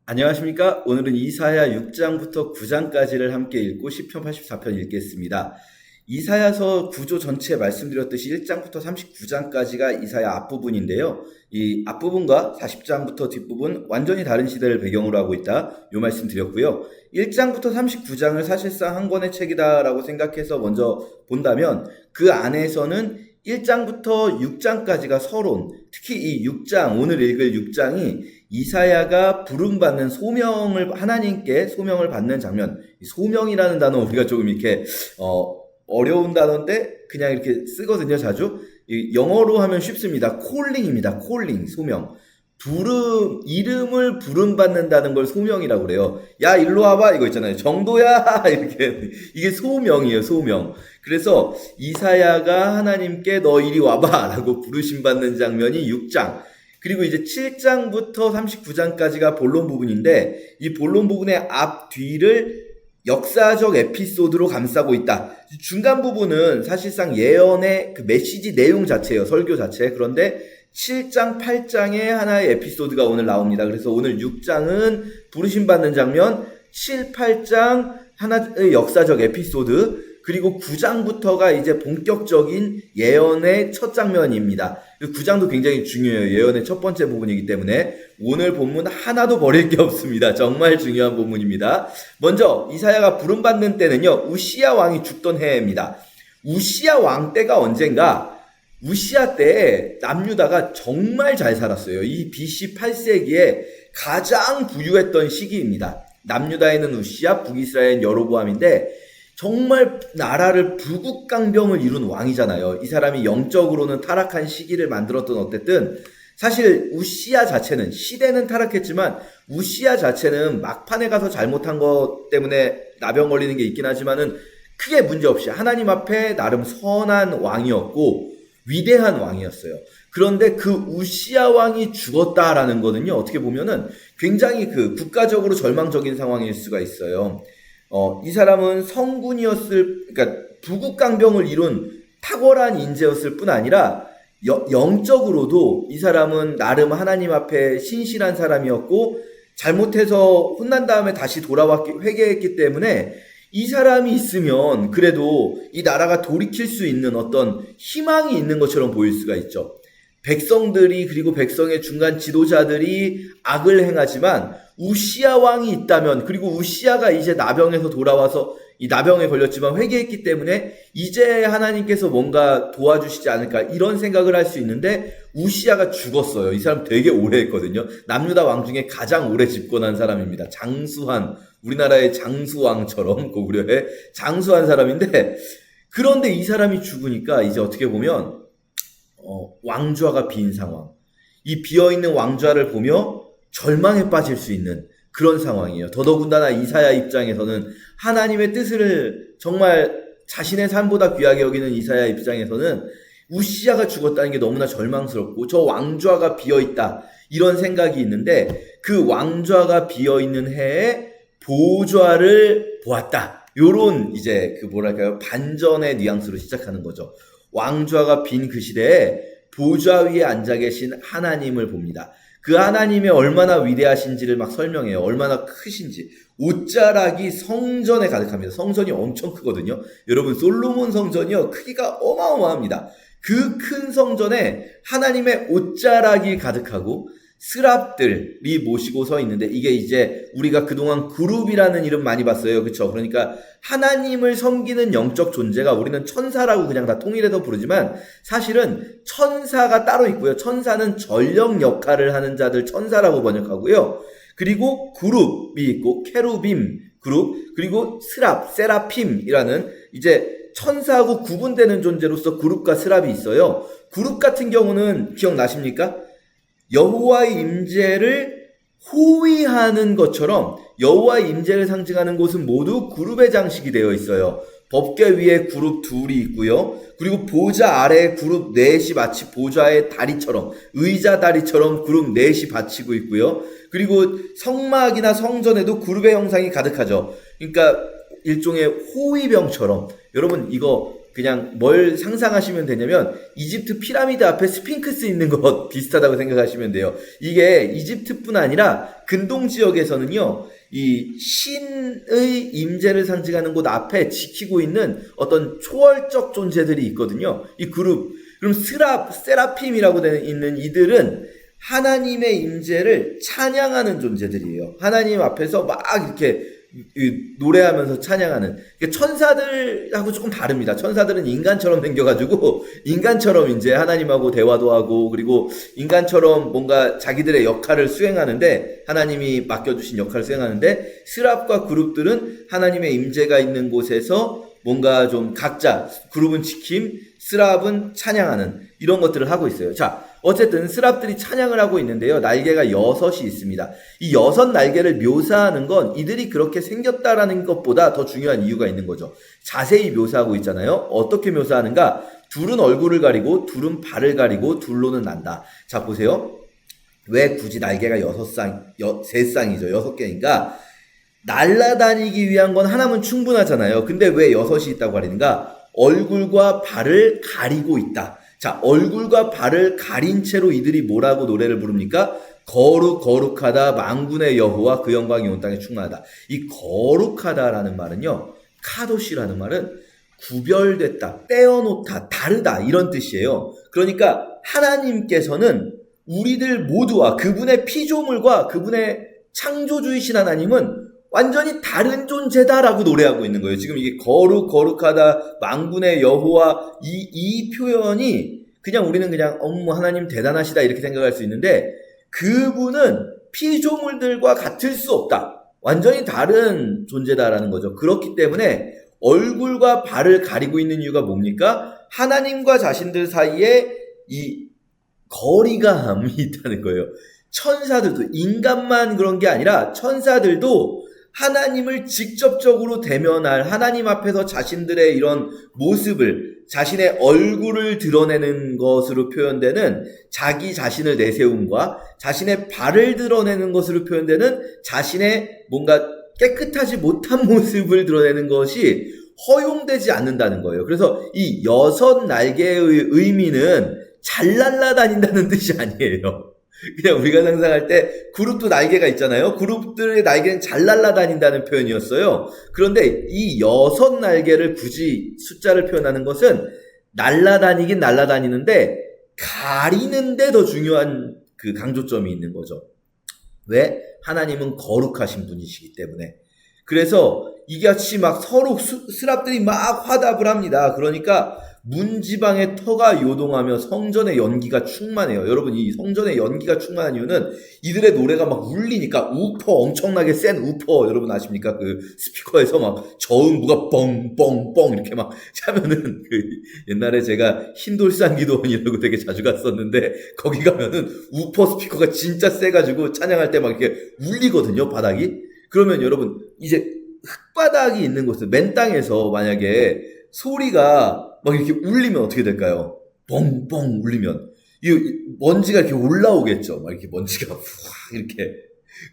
안녕하십니까? 오늘은 이사야 6장부터 9장까지를 함께 읽고 10편 84편 읽겠습니다. 이사야서 구조 전체 말씀드렸듯이 1장부터 39장까지가 이사야 앞부분인데요. 이 앞부분과 40장부터 뒷부분 완전히 다른 시대를 배경으로 하고 있다. 요 말씀 드렸고요. 1장부터 39장을 사실상 한 권의 책이다라고 생각해서 먼저 본다면 그 안에서는 1장부터 6장까지가 서론, 특히 이 6장, 오늘 읽을 6장이 이사야가 부름받는 하나님께 소명을 받는 장면. 소명이라는 단어 우리가 조금 이렇게 어려운 단어인데 그냥 이렇게 쓰거든요, 자주. 영어로 하면 쉽습니다. 콜링입니다. 콜링, 소명. 이름을 부름받는다는 걸 소명이라고 그래요. 야, 일로 와봐. 이거 있잖아요. 정도야. 이렇게. 이게 소명이에요, 소명. 그래서 이사야가 하나님께 너 이리 와봐. 라고 부르심받는 장면이 6장. 그리고 이제 7장부터 39장까지가 본론 부분인데, 이 본론 부분의 앞, 뒤를 역사적 에피소드로 감싸고 있다. 중간 부분은 사실상 예언의 그 메시지 내용 자체예요. 설교 자체. 그런데 7장, 8장에 하나의 에피소드가 오늘 나옵니다. 그래서 오늘 6장은 부르심받는 장면, 7, 8장 하나의 역사적 에피소드, 그리고 9장부터가 이제 본격적인 예언의 첫 장면입니다. 9장도 굉장히 중요해요. 예언의 첫 번째 부분이기 때문에 오늘 본문 하나도 버릴 게 없습니다. 정말 중요한 본문입니다. 먼저 이사야가 부름받는 때는요, 우시야 왕이 죽던 해입니다. 우시야 왕 때가 언젠가, 우시야 때에 남유다가 정말 잘 살았어요. 이 BC 8세기에 가장 부유했던 시기입니다. 남유다에는 우시야, 북이스라엘은 여로보암인데 정말 나라를 부국강병을 이룬 왕이잖아요. 이 사람이 영적으로는 타락한 시기를 만들었던 어쨌든 사실 우시야 자체는, 시대는 타락했지만 우시야 자체는 막판에 가서 잘못한 것 때문에 나병 걸리는 게 있긴 하지만은 크게 문제없이 하나님 앞에 나름 선한 왕이었고 위대한 왕이었어요. 그런데 그 우시야 왕이 죽었다라는 거는요, 어떻게 보면은 굉장히 국가적으로 절망적인 상황일 수가 있어요. 이 사람은 그러니까 부국강병을 이룬 탁월한 인재였을 뿐 아니라 영적으로도 이 사람은 나름 하나님 앞에 신실한 사람이었고 잘못해서 혼난 다음에 다시 회개했기 때문에 이 사람이 있으면 그래도 이 나라가 돌이킬 수 있는 어떤 희망이 있는 것처럼 보일 수가 있죠. 백성들이, 그리고 백성의 중간 지도자들이 악을 행하지만 우시야 왕이 있다면, 그리고 우시야가 이제 나병에서 돌아와서 이 나병에 걸렸지만 회개했기 때문에 이제 하나님께서 뭔가 도와주시지 않을까 이런 생각을 할 수 있는데 우시야가 죽었어요. 이 사람 되게 오래 했거든요. 남유다 왕 중에 가장 오래 집권한 사람입니다. 장수한, 우리나라의 장수왕처럼 고구려의 장수한 사람인데, 그런데 이 사람이 죽으니까 이제 어떻게 보면 왕좌가 빈 상황. 이 비어있는 왕좌를 보며 절망에 빠질 수 있는 그런 상황이에요. 더더군다나 이사야 입장에서는 하나님의 뜻을 정말 자신의 삶보다 귀하게 여기는 이사야 입장에서는 우시야가 죽었다는 게 너무나 절망스럽고 저 왕좌가 비어있다 이런 생각이 있는데, 그 왕좌가 비어있는 해에 보좌를 보았다. 요런 이제 반전의 뉘앙스로 시작하는 거죠. 왕좌가 빈 그 시대에 보좌 위에 앉아 계신 하나님을 봅니다. 그 하나님의 얼마나 위대하신지를 막 설명해요. 얼마나 크신지. 옷자락이 성전에 가득합니다. 성전이 엄청 크거든요. 여러분, 솔로몬 성전이요, 크기가 어마어마합니다. 그 큰 성전에 하나님의 옷자락이 가득하고 스랍들이 모시고 서 있는데, 이게 이제 우리가 그동안 그룹이라는 이름 많이 봤어요. 그쵸? 그러니까 하나님을 섬기는 영적 존재가 우리는 천사라고 그냥 다 통일해서 부르지만 사실은 천사가 따로 있고요. 천사는 전령 역할을 하는 자들 천사라고 번역하고요. 그리고 그룹이 있고 케루빔 그룹, 그리고 세라핌이라는 이제 천사하고 구분되는 존재로서 그룹과 스랍이 있어요. 그룹 같은 경우는 기억나십니까? 여호와의 임재를 호위하는 것처럼 여호와의 임재를 상징하는 곳은 모두 그룹의 장식이 되어 있어요. 법궤 위에 그룹 둘이 있고요. 그리고 보좌 아래에 그룹 넷이 마치 보좌의 다리처럼, 의자 다리처럼 그룹 넷이 받치고 있고요. 그리고 성막이나 성전에도 그룹의 형상이 가득하죠. 그러니까 일종의 호위병처럼. 여러분, 이거 그냥 뭘 상상하시면 되냐면 이집트 피라미드 앞에 스핑크스 있는 것 비슷하다고 생각하시면 돼요. 이게 이집트뿐 아니라 근동 지역에서는요, 이 신의 임재를 상징하는 곳 앞에 지키고 있는 어떤 초월적 존재들이 있거든요. 이 그룹, 그럼 세라핌이라고 되어 있는 이들은 하나님의 임재를 찬양하는 존재들이에요. 하나님 앞에서 막 이렇게 노래하면서 찬양하는. 천사들하고 조금 다릅니다. 천사들은 인간처럼 생겨가지고 인간처럼 이제 하나님하고 대화도 하고, 그리고 인간처럼 뭔가 자기들의 역할을 수행하는데, 하나님이 맡겨주신 역할을 수행하는데, 스랍과 그룹들은 하나님의 임재가 있는 곳에서 뭔가 좀 각자 그룹은 지킴, 스랍은 찬양하는 이런 것들을 하고 있어요. 자, 어쨌든 스랍들이 찬양을 하고 있는데요. 날개가 6이 있습니다. 이 6 날개를 묘사하는 건 이들이 그렇게 생겼다라는 것보다 더 중요한 이유가 있는 거죠. 자세히 묘사하고 있잖아요. 어떻게 묘사하는가? 둘은 얼굴을 가리고 둘은 발을 가리고 둘로는 난다. 자, 보세요. 왜 굳이 날개가 3쌍이죠. 6개니까 날아다니기 위한 건 하나면 충분하잖아요. 근데 왜 6이 있다고 가리는가? 얼굴과 발을 가리고 있다. 자, 얼굴과 발을 가린 채로 이들이 뭐라고 노래를 부릅니까? 거룩하다 만군의 여호와 그 영광이 온 땅에 충만하다. 이 거룩하다라는 말은요, 카도시라는 말은 구별됐다, 떼어놓다, 다르다 이런 뜻이에요. 그러니까 하나님께서는 우리들 모두와 그분의 피조물과 그분의 창조주이신 하나님은 완전히 다른 존재다라고 노래하고 있는 거예요. 지금 이게 거룩하다, 만군의 여호와, 이 표현이 그냥 우리는 그냥 하나님 대단하시다 이렇게 생각할 수 있는데, 그분은 피조물들과 같을 수 없다. 완전히 다른 존재다라는 거죠. 그렇기 때문에 얼굴과 발을 가리고 있는 이유가 뭡니까? 하나님과 자신들 사이에 이 거리감이 있다는 거예요. 천사들도, 인간만 그런 게 아니라 천사들도 하나님을 직접적으로 대면할, 하나님 앞에서 자신들의 이런 모습을, 자신의 얼굴을 드러내는 것으로 표현되는 자기 자신을 내세움과 자신의 발을 드러내는 것으로 표현되는 자신의 뭔가 깨끗하지 못한 모습을 드러내는 것이 허용되지 않는다는 거예요. 그래서 이 6 날개의 의미는 잘 날아다닌다는 뜻이 아니에요. 그냥 우리가 상상할 때 그룹도 날개가 있잖아요. 그룹들의 날개는 잘 날아다닌다는 표현이었어요. 그런데 이 6 날개를 굳이 숫자를 표현하는 것은 날아다니긴 날아다니는데 가리는데 더 중요한 그 강조점이 있는 거죠. 왜? 하나님은 거룩하신 분이시기 때문에. 그래서 이같이 막 서로 스랍들이 막 화답을 합니다. 그러니까 문지방의 터가 요동하며 성전의 연기가 충만해요. 여러분, 이 성전의 연기가 충만한 이유는 이들의 노래가 막 울리니까, 우퍼, 엄청나게 센 우퍼, 여러분 아십니까? 그 스피커에서 막 저음부가 뻥뻥뻥 이렇게 막 차면은, 옛날에 제가 흰돌산기도원이라고 되게 자주 갔었는데, 거기 가면은 우퍼 스피커가 진짜 세가지고 찬양할 때 막 이렇게 울리거든요, 바닥이. 그러면 여러분, 이제 흙바닥이 있는 곳에서, 맨 땅에서 만약에 소리가 막 이렇게 울리면 어떻게 될까요? 뻥뻥 울리면 이 먼지가 이렇게 올라오겠죠. 막 이렇게 먼지가 푸 이렇게.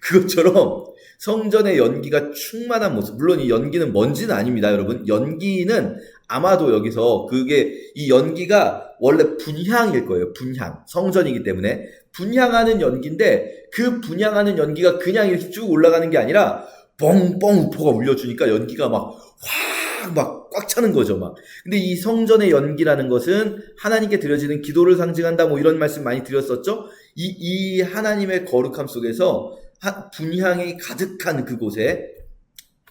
그것처럼 성전의 연기가 충만한 모습. 물론 이 연기는 먼지는 아닙니다, 여러분. 연기는 아마도 여기서 이 연기가 원래 분향일 거예요. 분향. 성전이기 때문에 분향하는 연기인데, 그 분향하는 연기가 그냥 이렇게 쭉 올라가는 게 아니라 뻥뻥 우포가 울려주니까 연기가 막 꽉 차는 거죠, 막. 근데 이 성전의 연기라는 것은 하나님께 드려지는 기도를 상징한다, 뭐 이런 말씀 많이 드렸었죠? 이 하나님의 거룩함 속에서 분향이 가득한 그곳에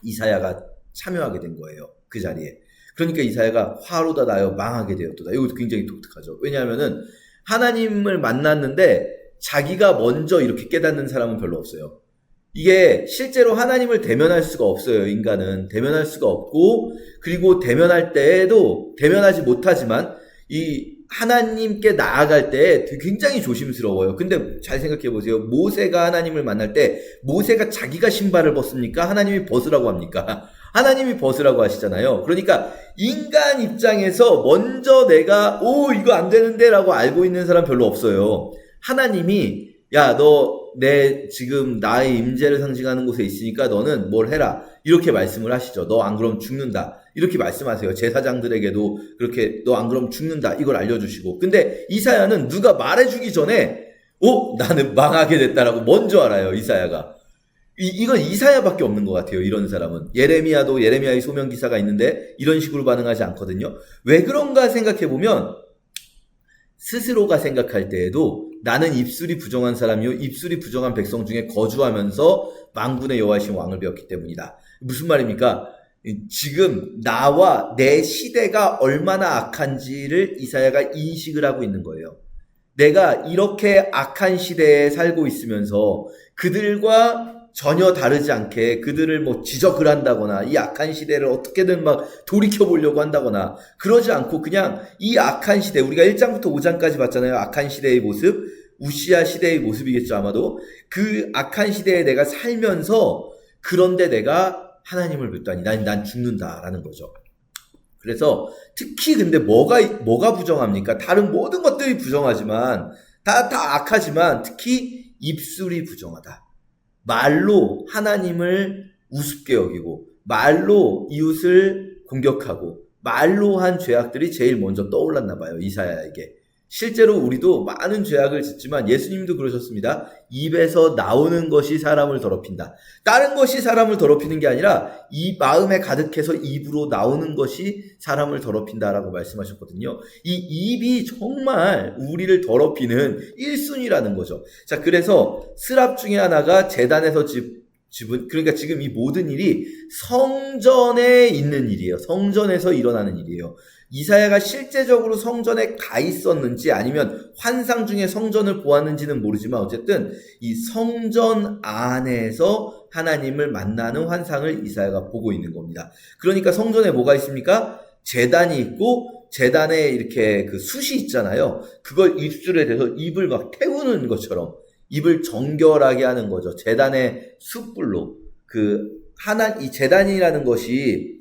이사야가 참여하게 된 거예요, 그 자리에. 그러니까 이사야가 화로다 나여 망하게 되었도다. 이것도 굉장히 독특하죠. 왜냐하면은 하나님을 만났는데 자기가 먼저 이렇게 깨닫는 사람은 별로 없어요. 이게 실제로 하나님을 대면할 수가 없어요. 인간은 대면할 수가 없고, 그리고 대면할 때에도 대면하지 못하지만 이 하나님께 나아갈 때 굉장히 조심스러워요. 근데 잘 생각해 보세요. 모세가 하나님을 만날 때 모세가 자기가 신발을 벗습니까? 하나님이 벗으라고 합니까? 하나님이 벗으라고 하시잖아요. 그러니까 인간 입장에서 먼저 내가 이거 안 되는데 라고 알고 있는 사람 별로 없어요. 하나님이 야, 너 지금 나의 임재를 상징하는 곳에 있으니까 너는 뭘 해라, 이렇게 말씀을 하시죠. 너 안 그러면 죽는다. 이렇게 말씀하세요. 제사장들에게도 그렇게 너 안 그러면 죽는다 이걸 알려주시고, 근데 이사야는 누가 말해주기 전에 나는 망하게 됐다라고 먼저 알아요. 이사야가. 이건 이사야밖에 없는 것 같아요. 이런 사람은. 예레미야도 예레미야의 소명 기사가 있는데 이런 식으로 반응하지 않거든요. 왜 그런가 생각해보면 스스로가 생각할 때에도 나는 입술이 부정한 사람이요 입술이 부정한 백성 중에 거주하면서 만군의 여호와이신 왕을 배웠기 때문이다. 무슨 말입니까? 지금 나와 내 시대가 얼마나 악한지를 이사야가 인식을 하고 있는 거예요. 내가 이렇게 악한 시대에 살고 있으면서 그들과 전혀 다르지 않게 그들을 뭐 지적을 한다거나 이 악한 시대를 어떻게든 막 돌이켜보려고 한다거나 그러지 않고 그냥 이 악한 시대, 우리가 1장부터 5장까지 봤잖아요. 악한 시대의 모습, 우시야 시대의 모습이겠죠 아마도. 그 악한 시대에 내가 살면서 그런데 내가 하나님을 뵙다니 난 죽는다라는 거죠. 그래서 특히 근데 뭐가 부정합니까? 다른 모든 것들이 부정하지만 다 악하지만 특히 입술이 부정하다. 말로 하나님을 우습게 여기고 말로 이웃을 공격하고 말로 한 죄악들이 제일 먼저 떠올랐나 봐요. 이사야에게. 실제로 우리도 많은 죄악을 짓지만 예수님도 그러셨습니다. 입에서 나오는 것이 사람을 더럽힌다. 다른 것이 사람을 더럽히는 게 아니라 이 마음에 가득해서 입으로 나오는 것이 사람을 더럽힌다라고 말씀하셨거든요. 이 입이 정말 우리를 더럽히는 1순위라는 거죠. 자, 그래서 스랍 중에 하나가 제단에서 그러니까 지금 이 모든 일이 성전에 있는 일이에요. 성전에서 일어나는 일이에요. 이사야가 실제적으로 성전에 가 있었는지 아니면 환상 중에 성전을 보았는지는 모르지만 어쨌든 이 성전 안에서 하나님을 만나는 환상을 이사야가 보고 있는 겁니다. 그러니까 성전에 뭐가 있습니까? 제단이 있고 제단에 이렇게 그 숯이 있잖아요. 그걸 입술에 대서 입을 막 태우는 것처럼 입을 정결하게 하는 거죠. 제단의 숯불로. 이 제단이라는 것이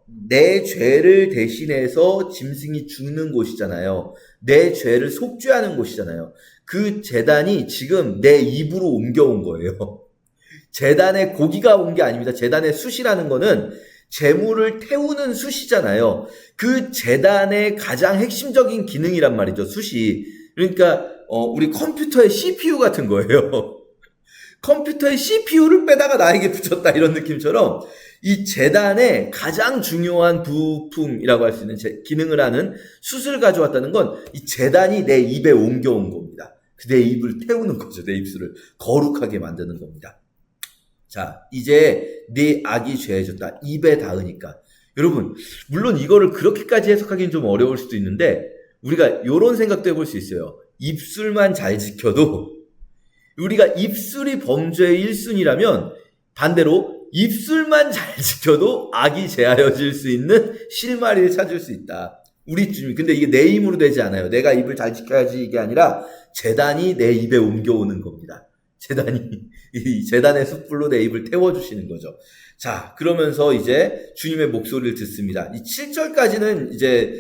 내 죄를 대신해서 짐승이 죽는 곳이잖아요. 내 죄를 속죄하는 곳이잖아요. 그 제단이 지금 내 입으로 옮겨온 거예요. 제단에 고기가 온 게 아닙니다. 제단의 숯이라는 거는 재물을 태우는 숯이잖아요. 그 제단의 가장 핵심적인 기능이란 말이죠. 숯이. 그러니까 우리 컴퓨터의 CPU 같은 거예요. 컴퓨터의 CPU를 빼다가 나에게 붙였다 이런 느낌처럼 이 제단의 가장 중요한 부품이라고 할 수 있는 기능을 하는 숯을 가져왔다는 건 이 제단이 내 입에 옮겨온 겁니다. 내 입을 태우는 거죠. 내 입술을 거룩하게 만드는 겁니다. 자, 이제 네 악이 죄해졌다. 입에 닿으니까. 여러분, 물론 이거를 그렇게까지 해석하기는 좀 어려울 수도 있는데 우리가 이런 생각도 해볼 수 있어요. 입술만 잘 지켜도 우리가 입술이 범죄의 1순위라면 반대로 입술만 잘 지켜도 악이 제하여질 수 있는 실마리를 찾을 수 있다. 우리 주님. 근데 이게 내 힘으로 되지 않아요. 내가 입을 잘 지켜야지 이게 아니라 제단이 내 입에 옮겨오는 겁니다. 이 제단의 숯불로 내 입을 태워주시는 거죠. 자, 그러면서 이제 주님의 목소리를 듣습니다. 이 7절까지는 이제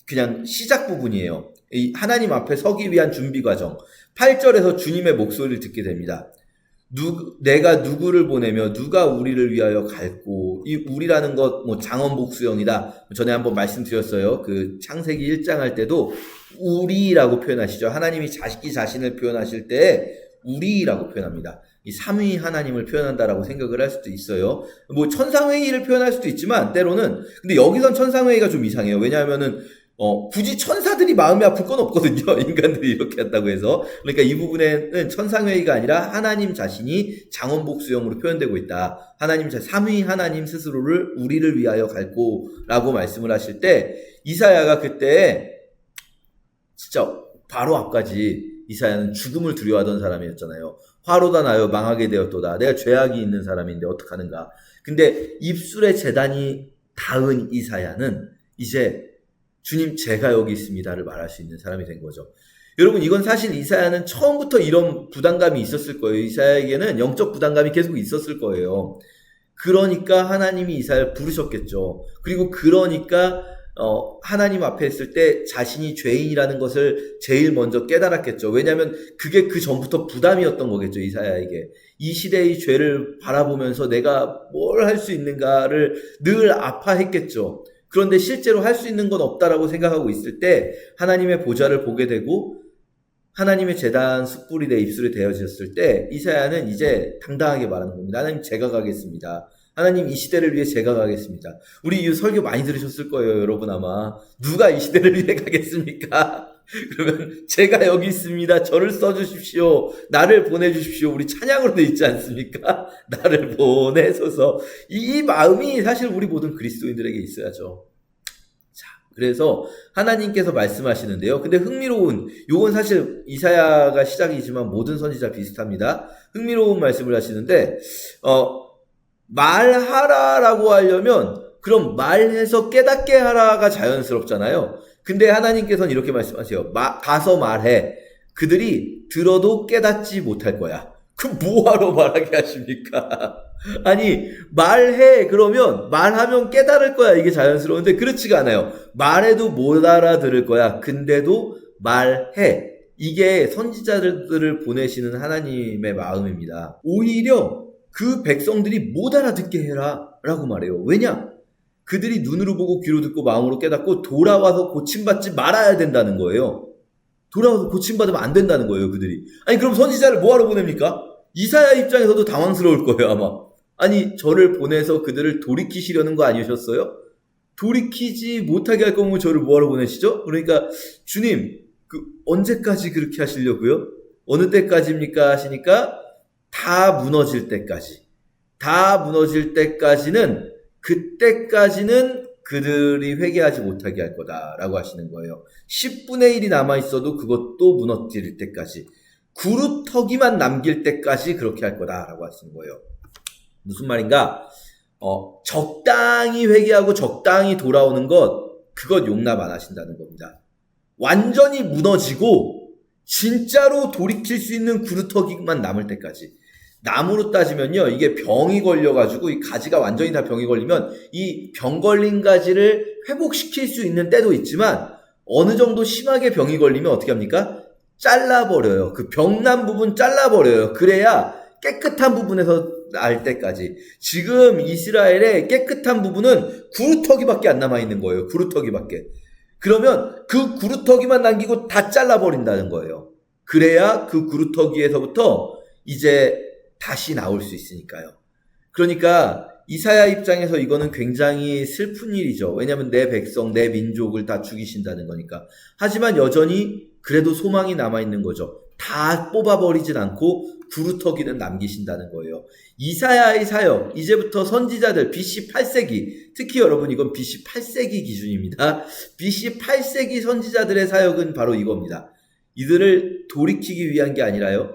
그냥 시작 부분이에요. 이 하나님 앞에 서기 위한 준비 과정. 8절에서 주님의 목소리를 듣게 됩니다. 내가 누구를 보내며 누가 우리를 위하여 갈고, 이 우리라는 것 장원복수형이다. 전에 한번 말씀드렸어요. 그 창세기 1장 할 때도 우리라고 표현하시죠. 하나님이 자기 자신을 표현하실 때 우리라고 표현합니다. 이 삼위 하나님을 표현한다라고 생각을 할 수도 있어요. 천상회의를 표현할 수도 있지만 때로는, 근데 여기선 천상회의가 좀 이상해요. 왜냐하면은 굳이 천사들이 마음이 아플 건 없거든요. 인간들이 이렇게 한다고 해서. 그러니까 이 부분에는 천상회의가 아니라 하나님 자신이 장원복수형으로 표현되고 있다. 삼위 하나님 스스로를 우리를 위하여 갈고라고 말씀을 하실 때 이사야가 그때 진짜 바로 앞까지 이사야는 죽음을 두려워하던 사람이었잖아요. 화로다 나여 망하게 되었도다. 내가 죄악이 있는 사람인데 어떡하는가. 근데 입술에 제단이 닿은 이사야는 이제 주님 제가 여기 있습니다를 말할 수 있는 사람이 된 거죠. 여러분, 이건 사실 이사야는 처음부터 이런 부담감이 있었을 거예요. 이사야에게는 영적 부담감이 계속 있었을 거예요. 그러니까 하나님이 이사야를 부르셨겠죠. 그리고 그러니까 하나님 앞에 있을 때 자신이 죄인이라는 것을 제일 먼저 깨달았겠죠. 왜냐하면 그게 그 전부터 부담이었던 거겠죠, 이사야에게. 이 시대의 죄를 바라보면서 내가 뭘 할 수 있는가를 늘 아파했겠죠. 그런데 실제로 할 수 있는 건 없다라고 생각하고 있을 때 하나님의 보좌를 보게 되고 하나님의 제단 숯불이 내 입술에 대어졌을 때 이사야는 이제 당당하게 말하는 겁니다. 하나님, 제가 가겠습니다. 하나님, 이 시대를 위해 제가 가겠습니다. 우리 이 설교 많이 들으셨을 거예요, 여러분. 아마 누가 이 시대를 위해 가겠습니까? 그러면 제가 여기 있습니다. 저를 써주십시오. 나를 보내주십시오. 우리 찬양으로도 있지 않습니까? 나를 보내소서. 이 마음이 사실 우리 모든 그리스도인들에게 있어야죠. 자, 그래서 하나님께서 말씀하시는데요. 근데 흥미로운, 요건 사실 이사야가 시작이지만 모든 선지자 비슷합니다. 흥미로운 말씀을 하시는데 말하라라고 하려면 그럼 말해서 깨닫게 하라가 자연스럽잖아요. 근데 하나님께서는 이렇게 말씀하세요. 가서 말해. 그들이 들어도 깨닫지 못할 거야. 그럼 뭐하러 말하게 하십니까? 아니, 말해. 그러면 말하면 깨달을 거야. 이게 자연스러운데 그렇지가 않아요. 말해도 못 알아들을 거야. 근데도 말해. 이게 선지자들을 보내시는 하나님의 마음입니다. 오히려 그 백성들이 못 알아듣게 해라 라고 말해요. 왜냐? 그들이 눈으로 보고 귀로 듣고 마음으로 깨닫고 돌아와서 고침받지 말아야 된다는 거예요. 돌아와서 고침받으면 안 된다는 거예요, 그들이. 아니, 그럼 선지자를 뭐하러 보냅니까? 이사야 입장에서도 당황스러울 거예요, 아마. 아니, 저를 보내서 그들을 돌이키시려는 거 아니셨어요? 돌이키지 못하게 할 거면 저를 뭐하러 보내시죠? 그러니까 주님, 언제까지 그렇게 하시려고요? 어느 때까지입니까? 하시니까 다 무너질 때까지. 다 무너질 때까지는, 그때까지는 그들이 회개하지 못하게 할 거다라고 하시는 거예요. 10분의 1이 남아있어도 그것도 무너질 때까지, 구루터기만 남길 때까지 그렇게 할 거다라고 하시는 거예요. 무슨 말인가? 적당히 회개하고 적당히 돌아오는 것, 그것 용납 안 하신다는 겁니다. 완전히 무너지고 진짜로 돌이킬 수 있는 구루터기만 남을 때까지. 나무로 따지면요, 이게 병이 걸려가지고 이 가지가 완전히 다 병이 걸리면 이 병 걸린 가지를 회복시킬 수 있는 때도 있지만 어느 정도 심하게 병이 걸리면 어떻게 합니까? 잘라버려요. 그 병난 부분 잘라버려요. 그래야 깨끗한 부분에서 날 때까지. 지금 이스라엘의 깨끗한 부분은 구루터기밖에 안 남아있는 거예요. 구루터기밖에. 그러면 그 구루터기만 남기고 다 잘라버린다는 거예요. 그래야 그 구루터기에서부터 이제 다시 나올 수 있으니까요. 그러니까 이사야 입장에서 이거는 굉장히 슬픈 일이죠. 왜냐하면 내 백성, 내 민족을 다 죽이신다는 거니까. 하지만 여전히 그래도 소망이 남아있는 거죠. 다 뽑아버리진 않고 구루터기는 남기신다는 거예요. 이사야의 사역, 이제부터 선지자들 BC 8세기, 특히 여러분 이건 BC 8세기 기준입니다. BC 8세기 선지자들의 사역은 바로 이겁니다. 이들을 돌이키기 위한 게 아니라요,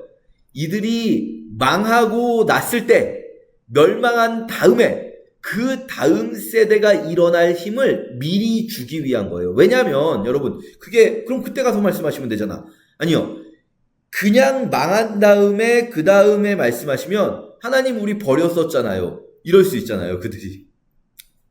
이들이 망하고 났을 때, 멸망한 다음에 그 다음 세대가 일어날 힘을 미리 주기 위한 거예요. 왜냐하면 여러분, 그럼 그때 가서 말씀하시면 되잖아. 아니요, 그냥 망한 다음에 그 다음에 말씀하시면 하나님 우리 버렸었잖아요, 이럴 수 있잖아요, 그들이.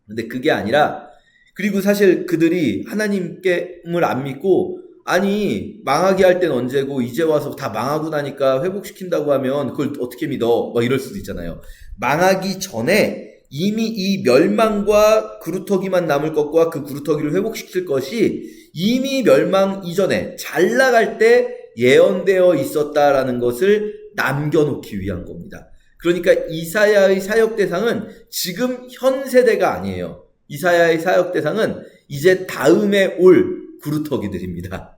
근데 그게 아니라, 그리고 사실 그들이 하나님께을 안 믿고, 아니 망하게 할 땐 언제고 이제 와서 다 망하고 나니까 회복시킨다고 하면 그걸 어떻게 믿어? 막 이럴 수도 있잖아요. 망하기 전에 이미 이 멸망과 구루터기만 남을 것과 그 구루터기를 회복시킬 것이 이미 멸망 이전에 잘 나갈 때 예언되어 있었다라는 것을 남겨놓기 위한 겁니다. 그러니까 이사야의 사역 대상은 지금 현 세대가 아니에요. 이사야의 사역 대상은 이제 다음에 올 구루터기들입니다.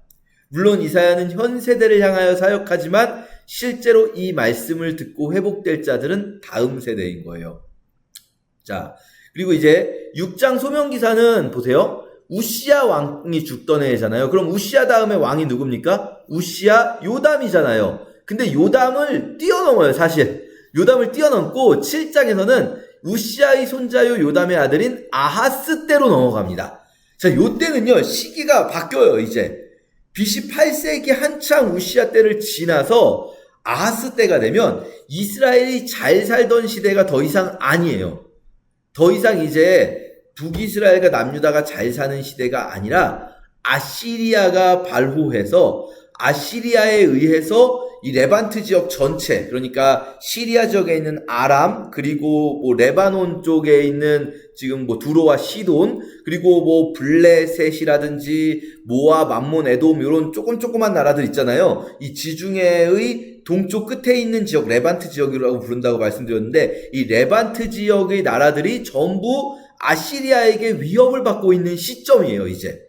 물론 이사야는 현 세대를 향하여 사역하지만 실제로 이 말씀을 듣고 회복될 자들은 다음 세대인 거예요. 자, 그리고 이제 6장 소명기사는 보세요. 우시야 왕이 죽던 해잖아요. 그럼 우시야 다음에 왕이 누굽니까? 우시야 요담이잖아요. 근데 요담을 뛰어넘어요, 사실. 요담을 뛰어넘고 7장에서는 우시야의 손자요 요담의 아들인 아하스 때로 넘어갑니다. 자, 요때는요, 시기가 바뀌어요, 이제. BC 8세기 한창 우시야 때를 지나서 아하스 때가 되면 이스라엘이 잘 살던 시대가 더 이상 아니에요. 더 이상 이제 북이스라엘과 남유다가 잘 사는 시대가 아니라 아시리아가 발호해서 아시리아에 의해서 이 레반트 지역 전체, 그러니까 시리아 지역에 있는 아람, 그리고 뭐 레바논 쪽에 있는 지금 뭐 두로와 시돈, 그리고 뭐 블레셋이라든지 모압, 암몬, 에돔 이런 조그만 나라들 있잖아요. 이 지중해의 동쪽 끝에 있는 지역, 레반트 지역이라고 부른다고 말씀드렸는데, 이 레반트 지역의 나라들이 전부 아시리아에게 위협을 받고 있는 시점이에요, 이제.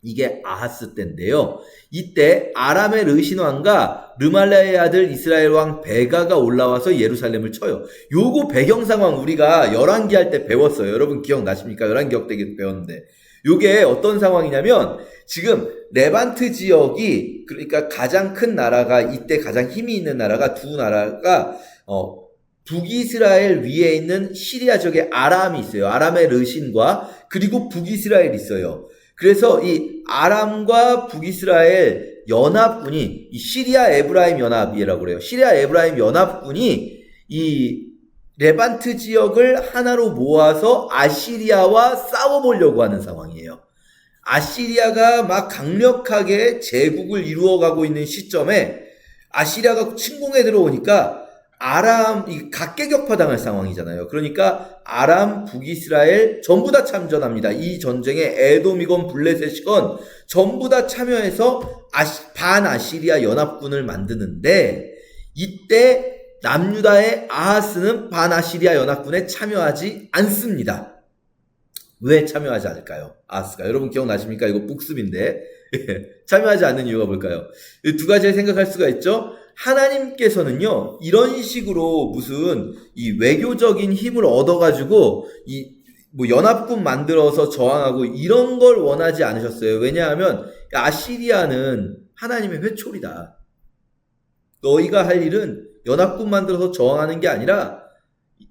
이게 아하스 때인데요. 이때 아람의 르신 왕과 르말라의 아들 이스라엘 왕 베가가 올라와서 예루살렘을 쳐요. 요거 배경 상황 우리가 열왕기 할 때 배웠어요. 여러분 기억나십니까? 열왕기 때 배웠는데. 요게 어떤 상황이냐면 지금 레반트 지역이, 그러니까 가장 큰 나라가, 이때 가장 힘이 있는 나라가 두 나라가 북이스라엘 위에 있는 시리아 지역에 아람이 있어요. 아람의 르신과 그리고 북이스라엘이 있어요. 그래서 이 아람과 북이스라엘 연합군이, 이 시리아 에브라임 연합이라고 그래요. 시리아 에브라임 연합군이 이 레반트 지역을 하나로 모아서 아시리아와 싸워보려고 하는 상황이에요. 아시리아가 막 강력하게 제국을 이루어가고 있는 시점에 아시리아가 침공에 들어오니까 아람이 각계격파당할 상황이잖아요. 그러니까 아람, 북이스라엘 전부 다 참전합니다. 이 전쟁에 에돔이건 블레셋이건 전부 다 참여해서 반아시리아 연합군을 만드는데, 이때 남유다의 아하스는 반아시리아 연합군에 참여하지 않습니다. 왜 참여하지 않을까요? 아하스가. 여러분 기억나십니까? 이거 복습인데. 참여하지 않는 이유가 뭘까요? 두 가지를 생각할 수가 있죠. 하나님께서는요, 이런 식으로 무슨 이 외교적인 힘을 얻어가지고 뭐 연합군 만들어서 저항하고 이런 걸 원하지 않으셨어요. 왜냐하면 아시리아는 하나님의 회초리다. 너희가 할 일은 연합군 만들어서 저항하는 게 아니라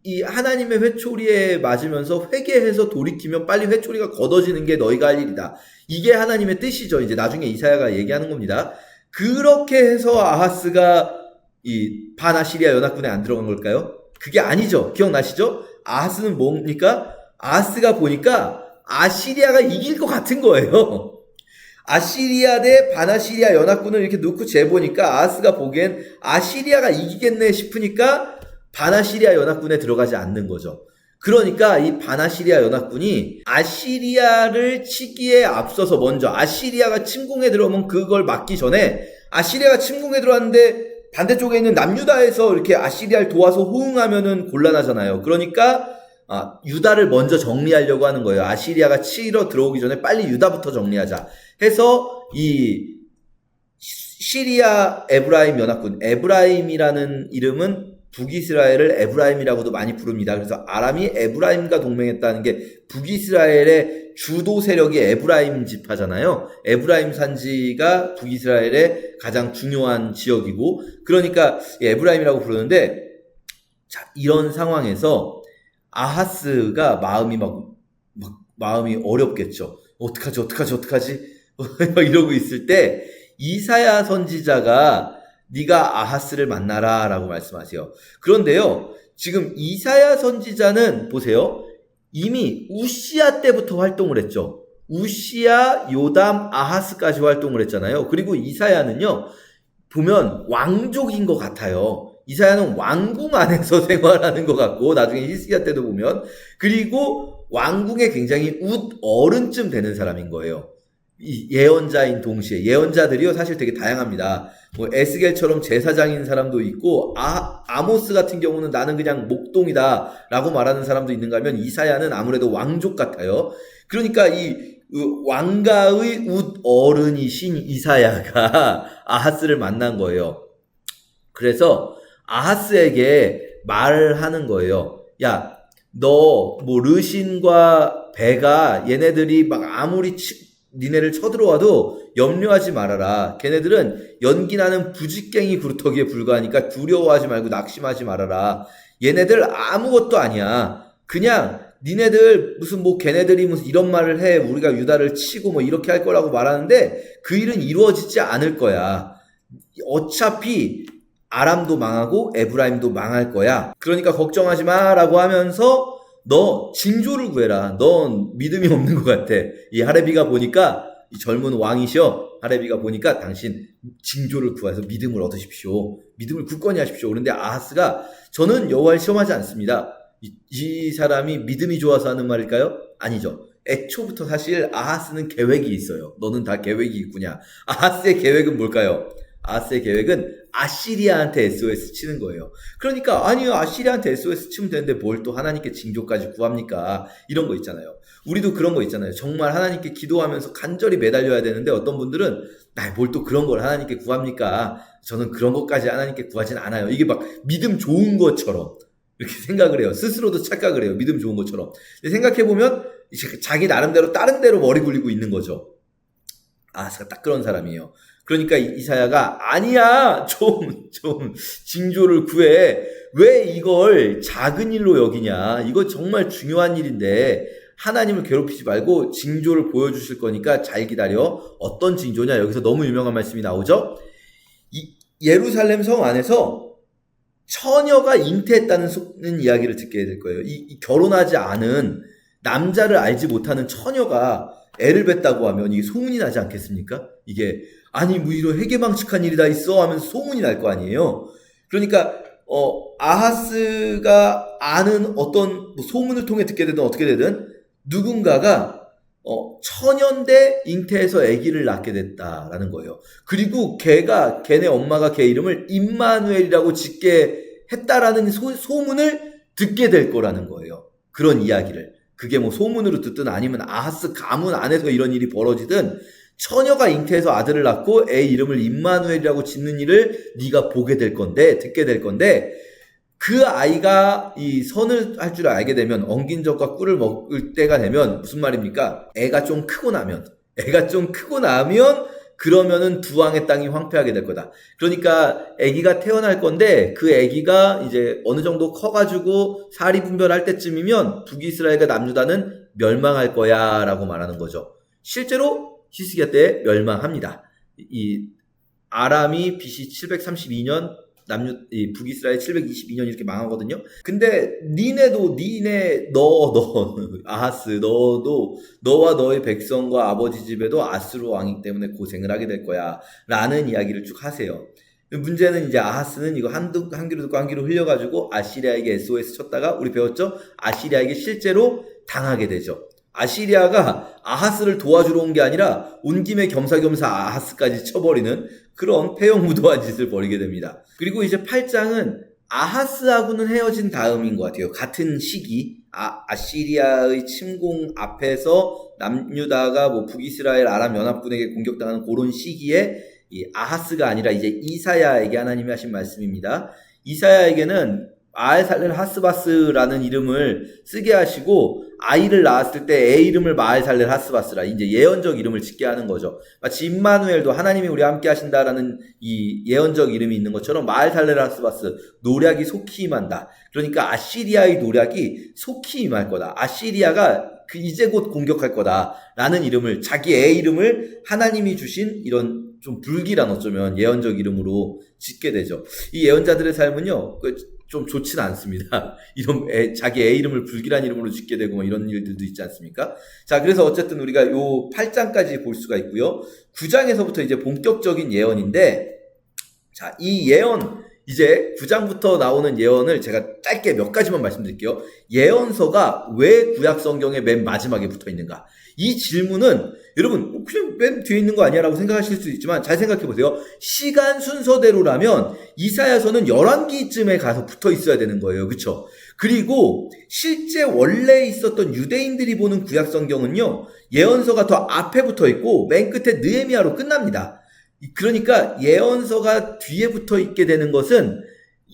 이 하나님의 회초리에 맞으면서 회개해서 돌이키면 빨리 회초리가 걷어지는 게 너희가 할 일이다. 이게 하나님의 뜻이죠. 이제 나중에 이사야가 얘기하는 겁니다. 그렇게 해서 아하스가 이 반아시리아 연합군에 안 들어간 걸까요? 그게 아니죠. 기억나시죠? 아하스는 뭡니까? 아하스가 보니까 아시리아가 이길 것 같은 거예요. 아시리아 대 반아시리아 연합군을 이렇게 놓고 재보니까 아하스가 보기엔 아시리아가 이기겠네 싶으니까 반아시리아 연합군에 들어가지 않는 거죠. 그러니까 이 반아시리아 연합군이 아시리아를 치기에 앞서서 먼저 아시리아가 침공에 들어오면 그걸 막기 전에, 아시리아가 침공에 들어왔는데 반대쪽에 있는 남유다에서 이렇게 아시리아를 도와서 호응하면은 곤란하잖아요. 그러니까 유다를 먼저 정리하려고 하는 거예요. 아시리아가 치러 들어오기 전에 빨리 유다부터 정리하자 해서 이 시리아 에브라임 연합군, 에브라임이라는 이름은 북이스라엘을 에브라임이라고도 많이 부릅니다. 그래서 아람이 에브라임과 동맹했다는 게, 북이스라엘의 주도 세력이 에브라임 지파잖아요. 에브라임 산지가 북이스라엘의 가장 중요한 지역이고, 그러니까 에브라임이라고 부르는데, 자, 이런 상황에서 아하스가 마음이 어렵겠죠. 어떡하지? 이러고 있을 때 이사야 선지자가 네가 아하스를 만나라 라고 말씀하세요. 그런데요, 지금 이사야 선지자는 보세요. 이미 우시야 때부터 활동을 했죠. 우시야, 요담, 아하스까지 활동을 했잖아요. 그리고 이사야는요, 보면 왕족인 것 같아요. 이사야는 왕궁 안에서 생활하는 것 같고, 나중에 히스기야 때도 보면, 그리고 왕궁에 굉장히 어른쯤 되는 사람인 거예요. 이 예언자인 동시에, 예언자들이요 사실 되게 다양합니다. 뭐 에스겔처럼 제사장인 사람도 있고, 아모스 같은 경우는 나는 그냥 목동이다 라고 말하는 사람도 있는가 하면, 이사야는 아무래도 왕족 같아요. 그러니까 이 왕가의 어른이신 이사야가 아하스를 만난 거예요. 그래서 아하스에게 말을 하는 거예요. 야, 너 뭐 르신과 베가 얘네들이 막 아무리 니네를 쳐들어와도 염려하지 말아라. 걔네들은 연기나는 부직갱이 구루터기에 불과하니까 두려워하지 말고 낙심하지 말아라. 얘네들 아무것도 아니야. 그냥 니네들 걔네들이 무슨 이런 말을 해. 우리가 유다를 치고 뭐 이렇게 할 거라고 말하는데 그 일은 이루어지지 않을 거야. 어차피 아람도 망하고 에브라임도 망할 거야. 그러니까 걱정하지 마라고 하면서 너 징조를 구해라. 넌 믿음이 없는 것 같아. 이 하레비가 보니까 이 젊은 왕이셔. 하레비가 보니까 당신 징조를 구해서 믿음을 얻으십시오. 믿음을 굳건히 하십시오. 그런데 아하스가 저는 여호와를 시험하지 않습니다. 이 사람이 믿음이 좋아서 하는 말일까요? 아니죠. 애초부터 사실 아하스는 계획이 있어요. 너는 다 계획이 있구냐. 아하스의 계획은 뭘까요? 아하스의 계획은 아시리아한테 SOS 치는 거예요. 그러니까 아니요, 아시리아한테 SOS 치면 되는데 뭘 또 하나님께 징조까지 구합니까? 이런 거 있잖아요. 우리도 그런 거 있잖아요. 정말 하나님께 기도하면서 간절히 매달려야 되는데 어떤 분들은 뭘 또 그런 걸 하나님께 구합니까? 저는 그런 것까지 하나님께 구하진 않아요. 이게 막 믿음 좋은 것처럼 이렇게 생각을 해요. 스스로도 착각을 해요. 믿음 좋은 것처럼. 근데 생각해보면 자기 나름대로 다른 데로 머리 굴리고 있는 거죠. 아하스가 딱 그런 사람이에요. 그러니까 이사야가 아니야, 좀 징조를 구해. 왜 이걸 작은 일로 여기냐. 이거 정말 중요한 일인데 하나님을 괴롭히지 말고 징조를 보여주실 거니까 잘 기다려. 어떤 징조냐. 여기서 너무 유명한 말씀이 나오죠. 예루살렘 성 안에서 처녀가 잉태했다는 이야기를 듣게 될 거예요. 이 결혼하지 않은 남자를 알지 못하는 처녀가 애를 뱄다고 하면 이게 소문이 나지 않겠습니까? 이게 아니 뭐 이런 회개망측한 일이 다 있어 하면서 소문이 날 거 아니에요. 그러니까 아하스가 아는 어떤 뭐 소문을 통해 듣게 되든 어떻게 되든 누군가가 처녀인데 잉태해서 아기를 낳게 됐다라는 거예요. 그리고 걔네 엄마가 걔 이름을 임마누엘이라고 짓게 했다라는 소문을 듣게 될 거라는 거예요. 그런 이야기를. 그게 뭐 소문으로 듣든 아니면 아하스 가문 안에서 이런 일이 벌어지든 처녀가 잉태해서 아들을 낳고 애 이름을 임마누엘이라고 짓는 일을 네가 보게 될 건데, 듣게 될 건데, 그 아이가 이 선을 할 줄 알게 되면, 엉긴 젖과 꿀을 먹을 때가 되면 무슨 말입니까? 애가 좀 크고 나면 그러면은 두 왕의 땅이 황폐하게 될 거다. 그러니까 아기가 태어날 건데 그 아기가 이제 어느 정도 커가지고 사리분별할 때쯤이면 북이스라엘과 남유다는 멸망할 거야라고 말하는 거죠. 실제로 히스기야 때 멸망합니다. 이 아람이 BC 732년 북이스라엘 722년 이렇게 망하거든요. 근데 아하스 너와 너의 백성과 아버지 집에도 아스루 왕이기 때문에 고생을 하게 될 거야 라는 이야기를 쭉 하세요. 문제는 이제 아하스는 이거 한 귀로 듣고 한 귀로 흘려가지고 아시리아에게 SOS 쳤다가 우리 배웠죠? 아시리아에게 실제로 당하게 되죠. 아시리아가 아하스를 도와주러 온 게 아니라 온 김에 겸사겸사 아하스까지 쳐버리는 그런 폐영무도한 짓을 벌이게 됩니다. 그리고 이제 8장은 아하스하고는 헤어진 다음인 것 같아요. 같은 시기 아시리아의 침공 앞에서 남유다가 뭐 북이스라엘 아람 연합군에게 공격당하는 그런 시기에 이 아하스가 아니라 이제 이사야에게 하나님이 하신 말씀입니다. 이사야에게는 마알살렐 하스바스라는 이름을 쓰게 하시고 아이를 낳았을 때 애 이름을 마알살렐 하스바스라 이제 예언적 이름을 짓게 하는 거죠. 마치 임마누엘도 하나님이 우리와 함께 하신다라는 이 예언적 이름이 있는 것처럼 마알살렐 하스바스 노략이 속히 임한다. 그러니까 아시리아의 노략이 속히 임할 거다. 아시리아가 이제 곧 공격할 거다라는 이름을 자기 애 이름을 하나님이 주신 이런 좀 불길한 어쩌면 예언적 이름으로 짓게 되죠. 이 예언자들의 삶은요. 좀 좋지는 않습니다. 자기 애 이름을 불길한 이름으로 짓게 되고 뭐 이런 일들도 있지 않습니까? 자, 그래서 어쨌든 우리가 요 8장까지 볼 수가 있고요. 9장에서부터 이제 본격적인 예언인데, 자, 이 예언, 이제 9장부터 나오는 예언을 제가 짧게 몇 가지만 말씀드릴게요. 예언서가 왜 구약 성경의 맨 마지막에 붙어 있는가? 이 질문은 여러분 그냥 맨 뒤에 있는 거 아니야 라고 생각하실 수 있지만 잘 생각해 보세요. 시간 순서대로라면 이사야서는 11기쯤에 가서 붙어 있어야 되는 거예요. 그렇죠? 그리고 실제 원래 있었던 유대인들이 보는 구약 성경은요. 예언서가 더 앞에 붙어 있고 맨 끝에 느헤미야로 끝납니다. 그러니까 예언서가 뒤에 붙어 있게 되는 것은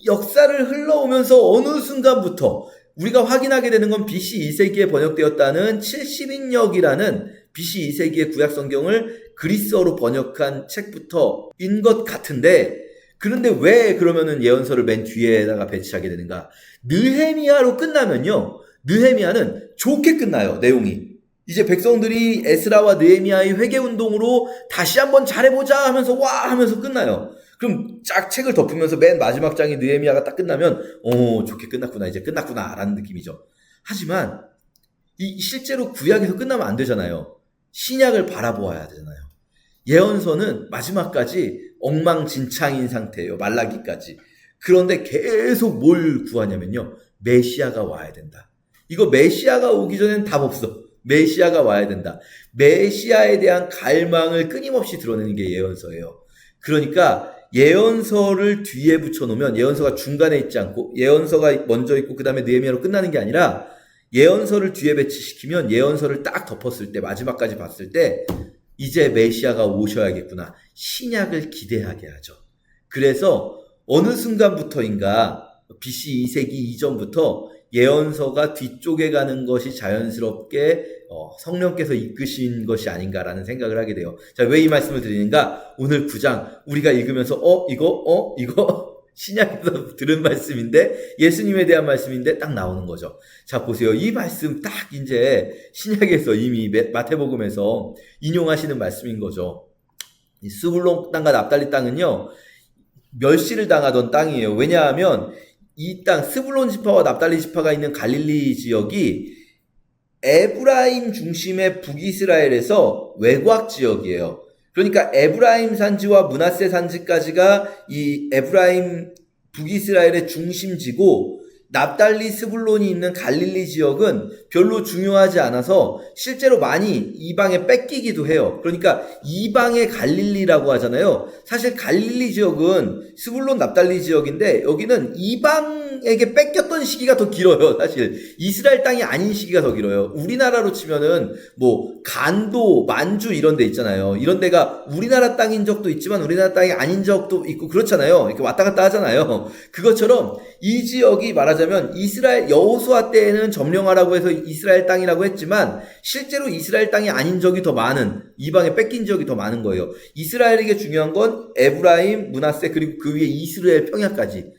역사를 흘러오면서 어느 순간부터 우리가 확인하게 되는 건 BC 2세기에 번역되었다는 70인역이라는 BC 2세기의 구약 성경을 그리스어로 번역한 책부터인 것 같은데, 그런데 왜 그러면은 예언서를 맨 뒤에다가 배치하게 되는가? 느헤미야로 끝나면요. 느헤미야는 좋게 끝나요, 내용이. 이제 백성들이 에스라와 느헤미야의 회개운동으로 다시 한번 잘해보자 하면서 와 하면서 끝나요. 그럼 쫙 책을 덮으면서 맨 마지막 장이 느헤미야가 딱 끝나면 좋게 끝났구나, 이제 끝났구나 라는 느낌이죠. 하지만 이 실제로 구약에서 끝나면 안 되잖아요. 신약을 바라보아야 되잖아요. 예언서는 마지막까지 엉망진창인 상태예요. 말라기까지. 그런데 계속 뭘 구하냐면요. 메시아가 와야 된다. 이거 메시아가 오기 전엔 답 없어. 메시아가 와야 된다. 메시아에 대한 갈망을 끊임없이 드러내는 게 예언서예요. 그러니까 예언서를 뒤에 붙여놓으면 예언서가 중간에 있지 않고 예언서가 먼저 있고 그 다음에 느헤미야로 끝나는 게 아니라 예언서를 뒤에 배치시키면 예언서를 딱 덮었을 때 마지막까지 봤을 때 이제 메시아가 오셔야겠구나. 신약을 기대하게 하죠. 그래서 어느 순간부터인가 BC 2세기 이전부터 예언서가 뒤쪽에 가는 것이 자연스럽게 성령께서 이끄신 것이 아닌가라는 생각을 하게 돼요. 자, 왜 이 말씀을 드리는가? 오늘 9장 우리가 읽으면서 이거 신약에서 들은 말씀인데 예수님에 대한 말씀인데 딱 나오는 거죠. 자, 보세요. 이 말씀 딱 이제 신약에서 이미 마태복음에서 인용하시는 말씀인 거죠. 이 스불론 땅과 납달리 땅은요. 멸시를 당하던 땅이에요. 왜냐하면 이 땅 스불론 지파와 납달리 지파가 있는 갈릴리 지역이 에브라임 중심의 북이스라엘에서 외곽 지역이에요. 그러니까 에브라임 산지와 므낫세 산지까지가 이 에브라임 북이스라엘의 중심지고 납달리 스불론이 있는 갈릴리 지역은 별로 중요하지 않아서 실제로 많이 이방에 뺏기기도 해요. 그러니까 이방의 갈릴리라고 하잖아요. 사실 갈릴리 지역은 스불론 납달리 지역인데 여기는 이방에게 뺏겼던 시기가 더 길어요. 사실 이스라엘 땅이 아닌 시기가 더 길어요. 우리나라로 치면은 뭐 간도, 만주 이런 데 있잖아요. 이런 데가 우리나라 땅인 적도 있지만 우리나라 땅이 아닌 적도 있고 그렇잖아요. 이렇게 왔다 갔다 하잖아요. 그것처럼 이 지역이 말하자면 이스라엘 여호수아 때에는 점령하라고 해서 이스라엘 땅이라고 했지만 실제로 이스라엘 땅이 아닌 적이 더 많은 이방에 뺏긴 지역이 더 많은 거예요. 이스라엘에게 중요한 건 에브라임, 므낫세 그리고 그 위에 이스라엘 평야까지.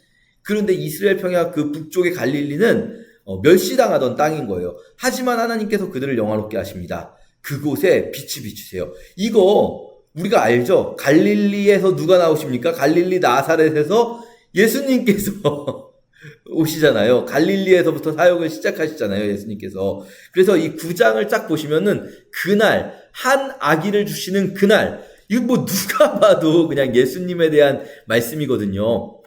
그런데 이스라엘 평야 그 북쪽의 갈릴리는 멸시당하던 땅인 거예요. 하지만 하나님께서 그들을 영화롭게 하십니다. 그곳에 빛이 비추세요. 이거 우리가 알죠? 갈릴리에서 누가 나오십니까? 갈릴리 나사렛에서 예수님께서 오시잖아요. 갈릴리에서부터 사역을 시작하시잖아요. 예수님께서. 그래서 이 9장을 쫙 보시면은 그날 한 아기를 주시는 그날 이거 뭐 누가 봐도 그냥 예수님에 대한 말씀이거든요.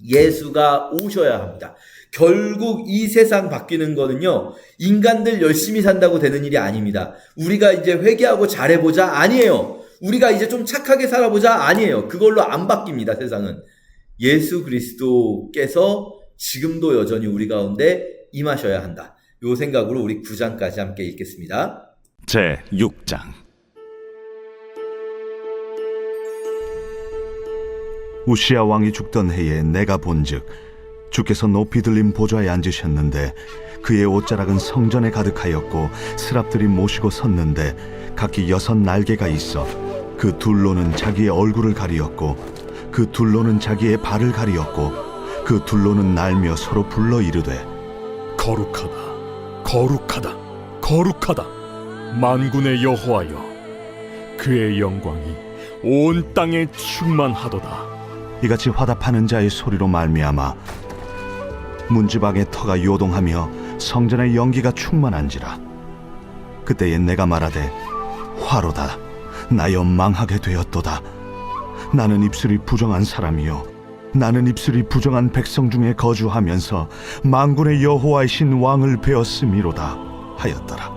예수가 오셔야 합니다. 결국 이 세상 바뀌는 거는요. 인간들 열심히 산다고 되는 일이 아닙니다. 우리가 이제 회개하고 잘해보자 아니에요. 우리가 이제 좀 착하게 살아보자 아니에요. 그걸로 안 바뀝니다. 세상은. 예수 그리스도께서 지금도 여전히 우리 가운데 임하셔야 한다. 요 생각으로 우리 9장까지 함께 읽겠습니다. 제 6장. 우시야 왕이 죽던 해에 내가 본즉 주께서 높이 들린 보좌에 앉으셨는데 그의 옷자락은 성전에 가득하였고 스랍들이 모시고 섰는데 각기 6 날개가 있어 그 둘로는 자기의 얼굴을 가리었고 그 둘로는 자기의 발을 가리었고 그 둘로는 날며 서로 불러 이르되 거룩하다, 거룩하다, 거룩하다, 만군의 여호와여, 그의 영광이 온 땅에 충만하도다. 이같이 화답하는 자의 소리로 말미암아 문지방의 터가 요동하며 성전의 연기가 충만한지라. 그때에 내가 말하되 화로다, 나여 망하게 되었도다. 나는 입술이 부정한 사람이요 나는 입술이 부정한 백성 중에 거주하면서 만군의 여호와이신 왕을 배웠음이로다 하였더라.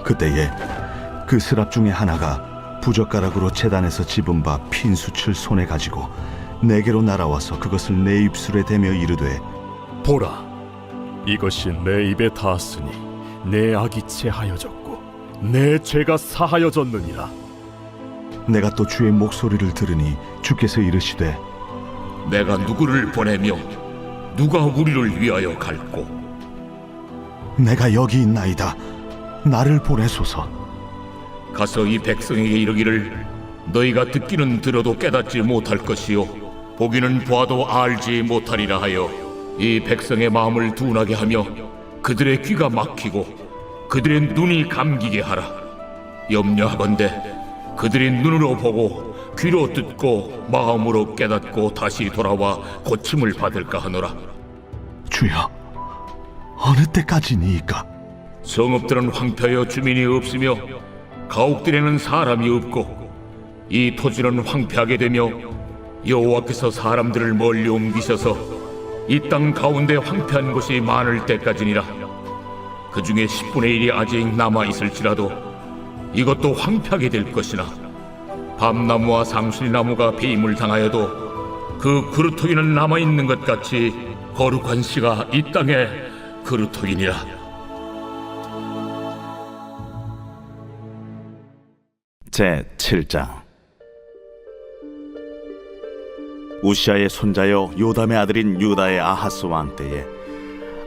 그때에 그 스랍 중에 하나가 부젓가락으로 제단에서 집은 바 핀수칠 손에 가지고 내게로 날아와서 그것을 내 입술에 대며 이르되 보라, 이것이 내 입에 닿았으니 내 악이 체하여졌고 내 죄가 사하여졌느니라. 내가 또 주의 목소리를 들으니 주께서 이르시되 내가 누구를 보내며 누가 우리를 위하여 갈꼬? 내가 여기 있나이다. 나를 보내소서. 가서 이 백성에게 이르기를 너희가 듣기는 들어도 깨닫지 못할 것이요 보기는 보아도 알지 못하리라 하여 이 백성의 마음을 둔하게 하며 그들의 귀가 막히고 그들의 눈이 감기게 하라. 염려하건대 그들이 눈으로 보고 귀로 듣고 마음으로 깨닫고 다시 돌아와 고침을 받을까 하노라. 주여, 어느 때까지니까? 성읍들은 황폐하여 주민이 없으며 가옥들에는 사람이 없고 이 토지는 황폐하게 되며 여호와께서 사람들을 멀리 옮기셔서 이 땅 가운데 황폐한 곳이 많을 때까지니라. 그 중에 10분의 1이 아직 남아 있을지라도 이것도 황폐하게 될 것이나 밤나무와 상술나무가 배임을 당하여도 그 그루터기는 남아 있는 것 같이 거룩한 씨가 이 땅에 그루터기니라. 제 7장. 우시아의 손자여 요담의 아들인 유다의 아하스 왕 때에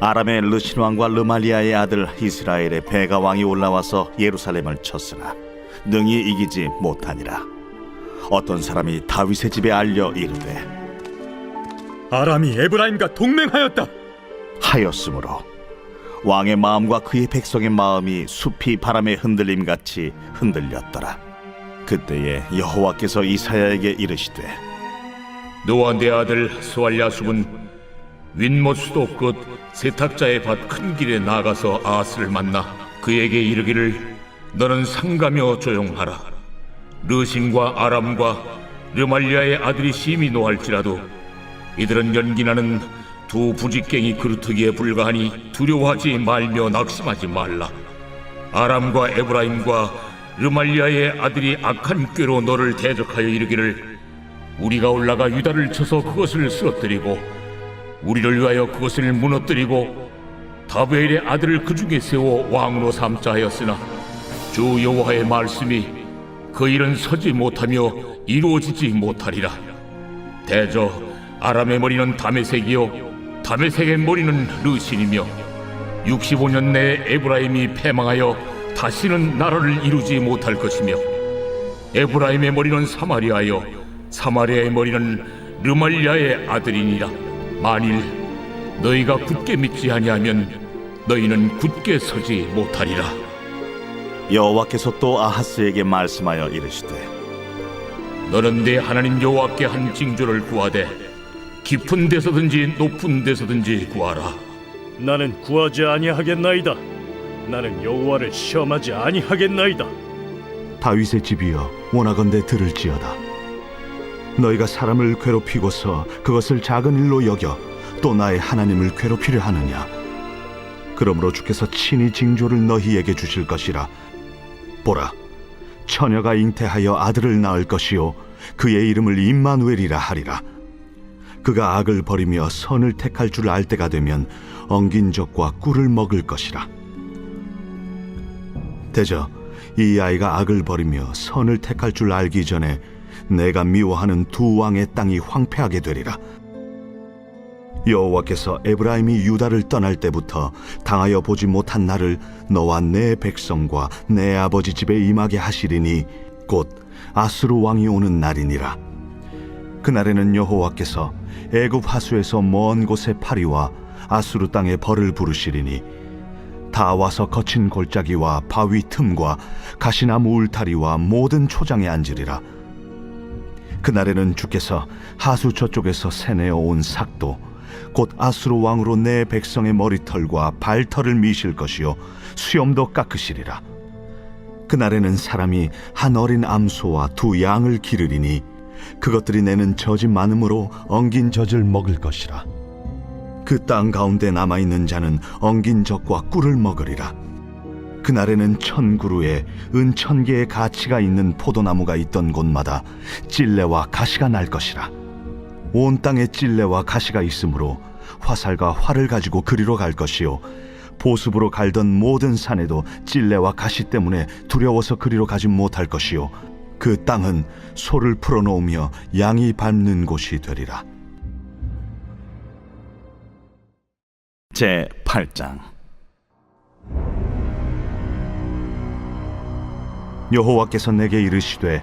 아람의 르신 왕과 르말리아의 아들 이스라엘의 베가 왕이 올라와서 예루살렘을 쳤으나 능히 이기지 못하니라. 어떤 사람이 다윗의 집에 알려 이르되 아람이 에브라임과 동맹하였다. 하였으므로 왕의 마음과 그의 백성의 마음이 숲이 바람에 흔들림 같이 흔들렸더라. 그때에 여호와께서 이사야에게 이르시되 너와 내 아들 스왈야숲은 윗못 수도 끝 세탁자의 밭 큰 길에 나가서 아스를 만나 그에게 이르기를 너는 상가며 조용하라. 르신과 아람과 르말리아의 아들이 심히 노할지라도 이들은 연기나는 두 부직갱이 그루터기에 불과하니 두려워하지 말며 낙심하지 말라. 아람과 에브라임과 르말리아의 아들이 악한 꾀로 너를 대적하여 이르기를 우리가 올라가 유다를 쳐서 그것을 쓰러뜨리고 우리를 위하여 그것을 무너뜨리고 다베엘의 아들을 그 중에 세워 왕으로 삼자 하였으나 주 여호와의 말씀이 그 일은 서지 못하며 이루어지지 못하리라. 대저 아람의 머리는 다메섹이요 다메섹의 머리는 르신이며 65년 내에 에브라임이 패망하여 다시는 나라를 이루지 못할 것이며 에브라임의 머리는 사마리아요 사마리아의 머리는 르말리아의 아들이니라. 만일 너희가 굳게 믿지 아니하면 너희는 굳게 서지 못하리라. 여호와께서 또 아하스에게 말씀하여 이르시되 너는 내 하나님 여호와께 한 징조를 구하되 깊은 데서든지 높은 데서든지 구하라. 나는 구하지 아니하겠나이다. 나는 여호와를 시험하지 아니하겠나이다. 다윗의 집이여 원하건대 들을지어다. 너희가 사람을 괴롭히고서 그것을 작은 일로 여겨 또 나의 하나님을 괴롭히려 하느냐? 그러므로 주께서 친히 징조를 너희에게 주실 것이라. 보라, 처녀가 잉태하여 아들을 낳을 것이요 그의 이름을 임마누엘이라 하리라. 그가 악을 버리며 선을 택할 줄 알 때가 되면 엉긴 적과 꿀을 먹을 것이라. 대저 이 아이가 악을 버리며 선을 택할 줄 알기 전에 내가 미워하는 두 왕의 땅이 황폐하게 되리라. 여호와께서 에브라임이 유다를 떠날 때부터 당하여 보지 못한 날을 너와 내 백성과 내 아버지 집에 임하게 하시리니 곧 아수르 왕이 오는 날이니라. 그날에는 여호와께서 애굽 하수에서 먼 곳에 파리와 아수르 땅에 벌을 부르시리니 다 와서 거친 골짜기와 바위 틈과 가시나무 울타리와 모든 초장에 앉으리라. 그날에는 주께서 하수 저쪽에서 새내어 온 삭도 곧 아수르 왕으로 내 백성의 머리털과 발털을 미실 것이요 수염도 깎으시리라. 그날에는 사람이 한 어린 암소와 두 양을 기르리니 그것들이 내는 젖이 많음으로 엉긴 젖을 먹을 것이라. 그 땅 가운데 남아있는 자는 엉긴 젖과 꿀을 먹으리라. 그날에는 1000그루에 은 1000개의 가치가 있는 포도나무가 있던 곳마다 찔레와 가시가 날 것이라. 온 땅에 찔레와 가시가 있으므로 화살과 활을 가지고 그리로 갈 것이요 보습으로 갈던 모든 산에도 찔레와 가시 때문에 두려워서 그리로 가지 못할 것이요 그 땅은 소를 풀어놓으며 양이 밟는 곳이 되리라. 제 8장. 여호와께서 내게 이르시되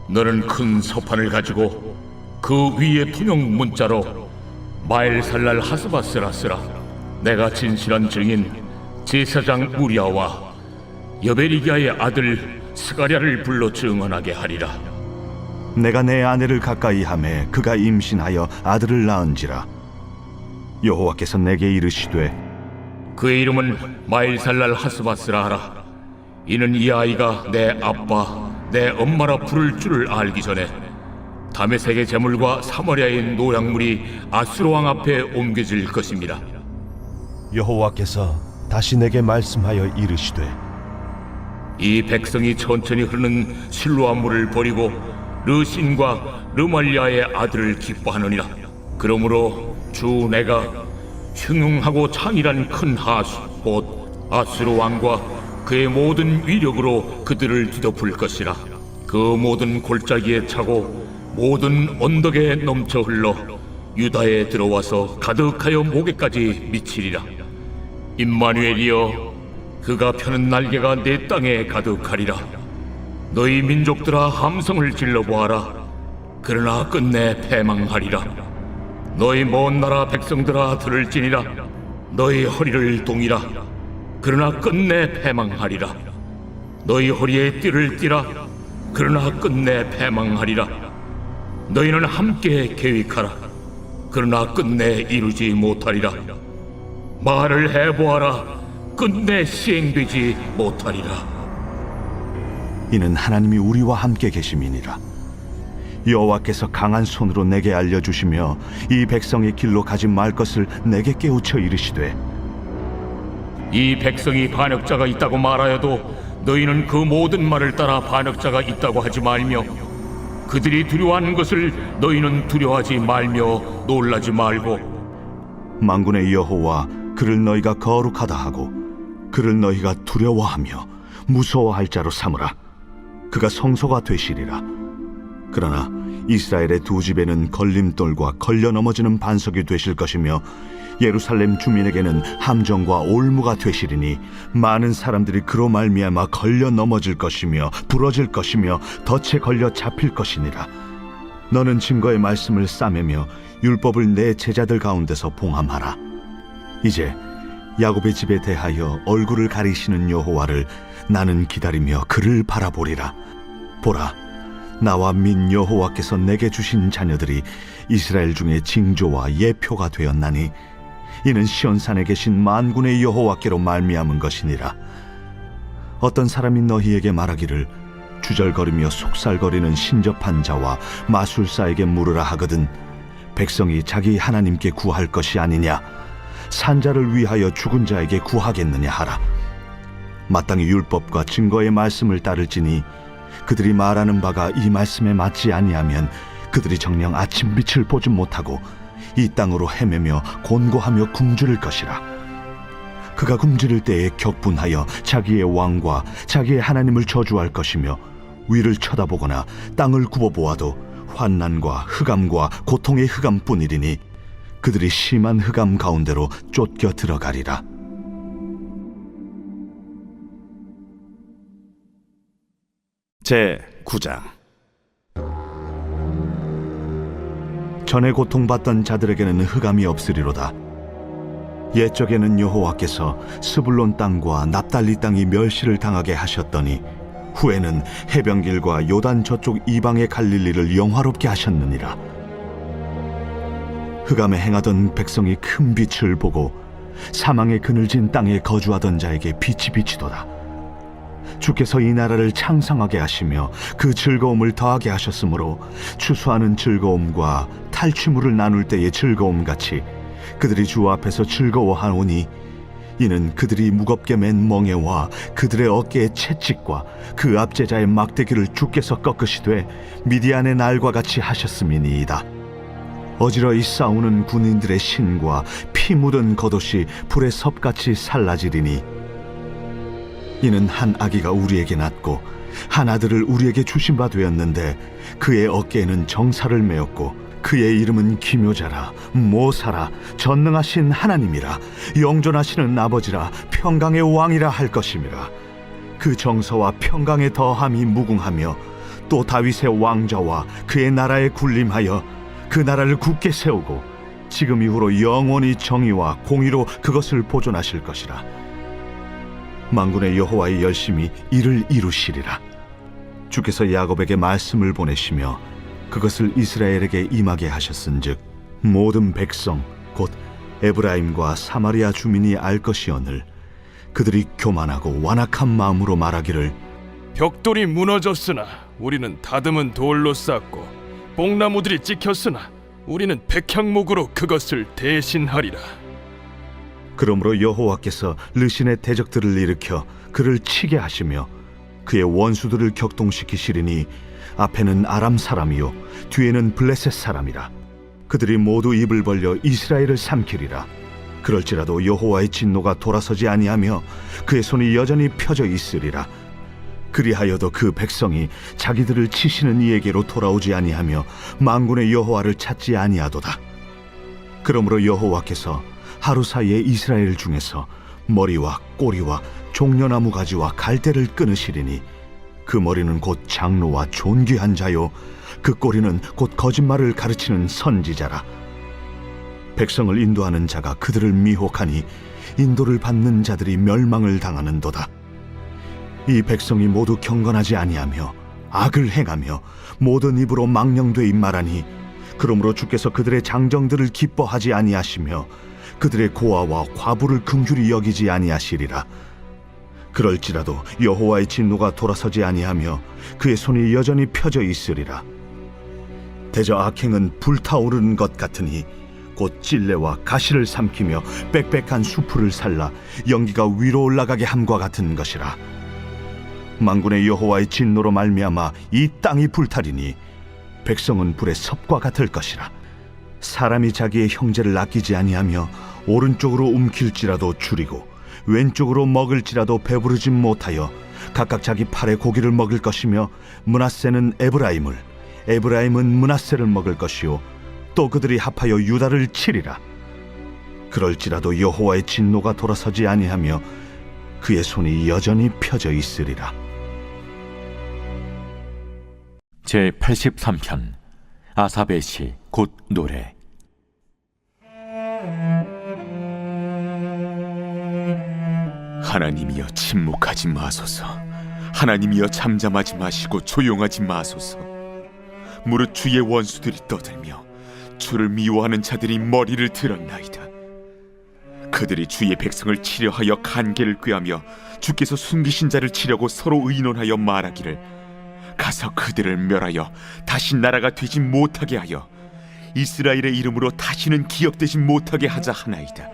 너는 큰 서판을 가지고 그 위에 통용 문자로 마엘살랄 하스바스라 쓰라. 내가 진실한 증인 제사장 우리아와 여베리기아의 아들 스가랴를 불러 증언하게 하리라. 내가 내 아내를 가까이 하매 그가 임신하여 아들을 낳은지라. 여호와께서 내게 이르시되 그의 이름은 마일살랄 하스바스라 하라. 이는 이 아이가 내 아빠 내 엄마라 부를 줄을 알기 전에 다메섹의 제물과 사마리아의 노약물이 아수르 왕 앞에 옮겨질 것입니다. 여호와께서 다시 내게 말씀하여 이르시되 이 백성이 천천히 흐르는 실로암 물을 버리고 르신과 르말리아의 아들을 기뻐하느니라. 그러므로 주 내가 흉흉하고 창이란 큰 하수 곧 아수르 왕과 그의 모든 위력으로 그들을 뒤덮을 것이라. 그 모든 골짜기에 차고 모든 언덕에 넘쳐 흘러 유다에 들어와서 가득하여 목에까지 미치리라. 임마누엘이여, 그가 펴는 날개가 내 땅에 가득하리라. 너희 민족들아 함성을 질러보아라. 그러나 끝내 패망하리라. 너희 먼 나라 백성들아 들을지니라. 너희 허리를 동이라. 그러나 끝내 패망하리라. 너희 허리에 띠를 띠라. 그러나 끝내 패망하리라. 너희는 함께 계획하라. 그러나 끝내 이루지 못하리라. 말을 해보아라. 끝내 시행되지 못하리라. 이는 하나님이 우리와 함께 계심이니라. 여호와께서 강한 손으로 내게 알려주시며 이 백성의 길로 가지 말 것을 내게 깨우쳐 이르시되 이 백성이 반역자가 있다고 말하여도 너희는 그 모든 말을 따라 반역자가 있다고 하지 말며 그들이 두려워하는 것을 너희는 두려워하지 말며 놀라지 말고 만군의 여호와 그를 너희가 거룩하다 하고 그를 너희가 두려워하며 무서워할 자로 삼으라. 그가 성소가 되시리라. 그러나 이스라엘의 두 집에는 걸림돌과 걸려 넘어지는 반석이 되실 것이며 예루살렘 주민에게는 함정과 올무가 되시리니 많은 사람들이 그로 말미암아 걸려 넘어질 것이며 부러질 것이며 덫에 걸려 잡힐 것이니라. 너는 증거의 말씀을 싸매며 율법을 내 제자들 가운데서 봉함하라. 이제 야곱의 집에 대하여 얼굴을 가리시는 여호와를 나는 기다리며 그를 바라보리라. 보라, 나와 민 여호와께서 내게 주신 자녀들이 이스라엘 중에 징조와 예표가 되었나니 이는 시온산에 계신 만군의 여호와께로 말미암은 것이니라. 어떤 사람이 너희에게 말하기를 주절거리며 속살거리는 신접한 자와 마술사에게 물으라 하거든 백성이 자기 하나님께 구할 것이 아니냐 산자를 위하여 죽은 자에게 구하겠느냐 하라. 마땅히 율법과 증거의 말씀을 따를지니 그들이 말하는 바가 이 말씀에 맞지 아니하면 그들이 정녕 아침 빛을 보지 못하고 이 땅으로 헤매며 곤고하며 굶주릴 것이라. 그가 굶주릴 때에 격분하여 자기의 왕과 자기의 하나님을 저주할 것이며 위를 쳐다보거나 땅을 굽어보아도 환난과 흑암과 고통의 흑암뿐이리니 그들이 심한 흑암 가운데로 쫓겨 들어가리라. 제 9장. 전에 고통받던 자들에게는 흑암이 없으리로다. 옛적에는 여호와께서 스불론 땅과 납달리 땅이 멸시를 당하게 하셨더니 후에는 해변길과 요단 저쪽 이방의 갈릴리를 영화롭게 하셨느니라. 흑암에 행하던 백성이 큰 빛을 보고 사망의 그늘진 땅에 거주하던 자에게 빛이 비치도다. 주께서 이 나라를 창성하게 하시며 그 즐거움을 더하게 하셨으므로 추수하는 즐거움과 탈취물을 나눌 때의 즐거움같이 그들이 주 앞에서 즐거워하오니 이는 그들이 무겁게 맨 멍에와 그들의 어깨의 채찍과 그 압제자의 막대기를 주께서 꺾으시되 미디안의 날과 같이 하셨음이니이다. 어지러이 싸우는 군인들의 신과 피 묻은 겉옷이 불의 섭같이 살라지리니 이는 한 아기가 우리에게 낳고 한 아들을 우리에게 주신 바 되었는데 그의 어깨에는 정사를 메었고 그의 이름은 기묘자라 모사라 전능하신 하나님이라 영존하시는 아버지라 평강의 왕이라 할 것임이라. 그 정서와 평강의 더함이 무궁하며 또 다윗의 왕좌와 그의 나라에 군림하여 그 나라를 굳게 세우고 지금 이후로 영원히 정의와 공의로 그것을 보존하실 것이라. 만군의 여호와의 열심히 이를 이루시리라. 주께서 야곱에게 말씀을 보내시며 그것을 이스라엘에게 임하게 하셨은즉 모든 백성 곧 에브라임과 사마리아 주민이 알 것이오늘 그들이 교만하고 완악한 마음으로 말하기를 벽돌이 무너졌으나 우리는 다듬은 돌로 쌓고 뽕나무들이 찍혔으나 우리는 백향목으로 그것을 대신하리라. 그러므로 여호와께서 르신의 대적들을 일으켜 그를 치게 하시며 그의 원수들을 격동시키시리니 앞에는 아람 사람이요 뒤에는 블레셋 사람이라. 그들이 모두 입을 벌려 이스라엘을 삼키리라. 그럴지라도 여호와의 진노가 돌아서지 아니하며 그의 손이 여전히 펴져 있으리라. 그리하여도 그 백성이 자기들을 치시는 이에게로 돌아오지 아니하며 만군의 여호와를 찾지 아니하도다. 그러므로 여호와께서 하루 사이에 이스라엘 중에서 머리와 꼬리와 종려나무 가지와 갈대를 끊으시리니 그 머리는 곧 장로와 존귀한 자요 그 꼬리는 곧 거짓말을 가르치는 선지자라. 백성을 인도하는 자가 그들을 미혹하니 인도를 받는 자들이 멸망을 당하는도다. 이 백성이 모두 경건하지 아니하며 악을 행하며 모든 입으로 망령되이 말하니 그러므로 주께서 그들의 장정들을 기뻐하지 아니하시며 그들의 고아와 과부를 긍휼히 여기지 아니하시리라. 그럴지라도 여호와의 진노가 돌아서지 아니하며 그의 손이 여전히 펴져 있으리라. 대저 악행은 불타오르는 것 같으니 곧 찔레와 가시를 삼키며 빽빽한 수풀을 살라 연기가 위로 올라가게 함과 같은 것이라. 만군의 여호와의 진노로 말미암아 이 땅이 불타리니 백성은 불의 섭과 같을 것이라. 사람이 자기의 형제를 아끼지 아니하며 오른쪽으로 움킬지라도 줄이고 왼쪽으로 먹을지라도 배부르지 못하여 각각 자기 팔의 고기를 먹을 것이며 므낫세는 에브라임을 에브라임은 므낫세를 먹을 것이요 또 그들이 합하여 유다를 치리라. 그럴지라도 여호와의 진노가 돌아서지 아니하며 그의 손이 여전히 펴져 있으리라. 제83편 아삽의 시 곧 노래. 하나님이여 침묵하지 마소서. 하나님이여 잠잠하지 마시고 조용하지 마소서. 무릇 주의 원수들이 떠들며 주를 미워하는 자들이 머리를 들었나이다. 그들이 주의 백성을 치려 하여 간계를 꾀하며 주께서 숨기신 자를 치려고 서로 의논하여 말하기를 가서 그들을 멸하여 다시 나라가 되지 못하게 하여 이스라엘의 이름으로 다시는 기억되지 못하게 하자 하나이다.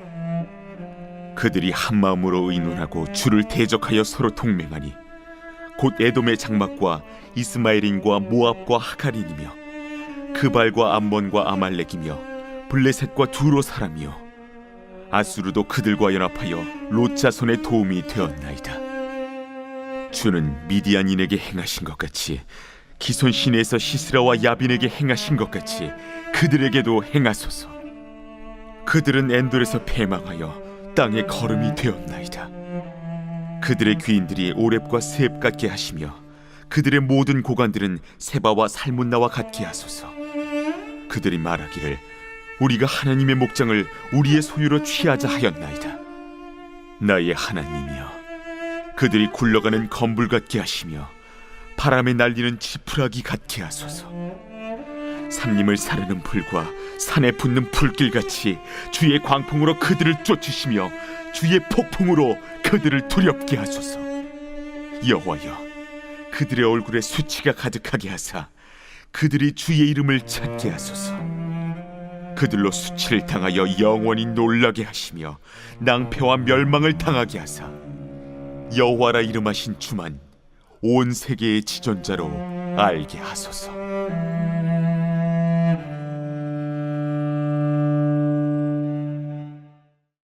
그들이 한마음으로 의논하고 주를 대적하여 서로 동맹하니 곧 에돔의 장막과 이스마엘인과 모압과 하갈인이며 그발과 암몬과 아말렉이며 블레셋과 두로 사람이요 아수르도 그들과 연합하여 롯 자손의 도움이 되었나이다. 주는 미디안인에게 행하신 것 같이 기손 시내에서 시스라와 야빈에게 행하신 것 같이 그들에게도 행하소서. 그들은 엔돌에서 패망하여 땅의 거름이 되었나이다. 그들의 귀인들이 오렙과 스앱 같게 하시며 그들의 모든 고관들은 세바와 살문나와 같게 하소서. 그들이 말하기를 우리가 하나님의 목장을 우리의 소유로 취하자 하였나이다. 나의 하나님이여, 그들이 굴러가는 건불 같게 하시며 바람에 날리는 지푸라기 같게 하소서. 산림을 사르는 불과 산에 붙는 불길같이 주의 광풍으로 그들을 쫓으시며 주의 폭풍으로 그들을 두렵게 하소서. 여호와여, 그들의 얼굴에 수치가 가득하게 하사 그들이 주의 이름을 찾게 하소서. 그들로 수치를 당하여 영원히 놀라게 하시며 낭패와 멸망을 당하게 하사 여호와라 이름하신 주만 온 세계의 지존자로 알게 하소서.